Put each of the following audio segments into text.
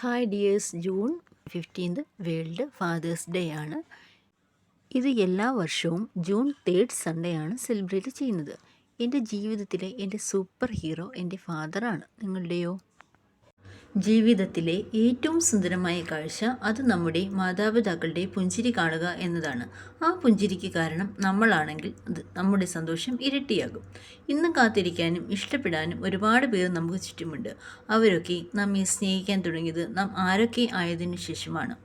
Hi dears, June 15 world father's day ആണ്. ഇത് എല്ലാ വർഷവും ജൂൺ 3 സൺഡേ ആണ് സെലിബ്രേറ്റ് ചെയ്യുന്നത്. എൻ്റെ ജീവിതത്തിലെ എൻ്റെ സൂപ്പർ ഹീറോ എൻ്റെ ഫാദറാണ്. നിങ്ങളുടെയോ? ജീവിതത്തിലെ ഏറ്റവും സുന്ദരമായ കാഴ്ച അത് നമ്മുടെ മാതാപിതാക്കളുടെ പുഞ്ചിരി കാണുക എന്നതാണ്. ആ പുഞ്ചിരിക്ക് കാരണം നമ്മളാണെങ്കിൽ അത് നമ്മുടെ സന്തോഷം ഇരട്ടിയാകും. ഇന്ന് കാത്തിരിക്കാനും ഇഷ്ടപ്പെടാനും ഒരുപാട് പേർ നമുക്ക് ചുറ്റുമുണ്ട്. അവരൊക്കെ നമ്മെ സ്നേഹിക്കാൻ തുടങ്ങിയത് നാം ആരൊക്കെ ആയതിനു ശേഷമാണ്.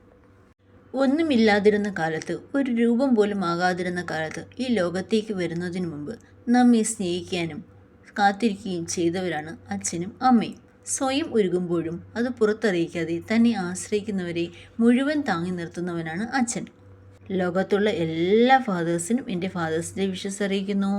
ഒന്നുമില്ലാതിരുന്ന കാലത്ത്, ഒരു രൂപം പോലും ആകാതിരുന്ന കാലത്ത് ഈ ലോകത്തേക്ക് വരുന്നതിന് മുമ്പ് നമ്മെ സ്നേഹിക്കാനും കാത്തിരിക്കുകയും ചെയ്തവരാണ് അച്ഛനും അമ്മയും. സ്വയം ഒരുങ്ങുമ്പോഴും അത് പുറത്തറിയിക്കാതെ തന്നെ ആശ്രയിക്കുന്നവരെ മുഴുവൻ താങ്ങി നിർത്തുന്നവനാണ് അച്ഛൻ. ലോകത്തുള്ള എല്ലാ ഫാദേഴ്സിനും എൻ്റെ ഫാദേഴ്സ് ഡേ വിഷസ് അറിയിക്കുന്നു.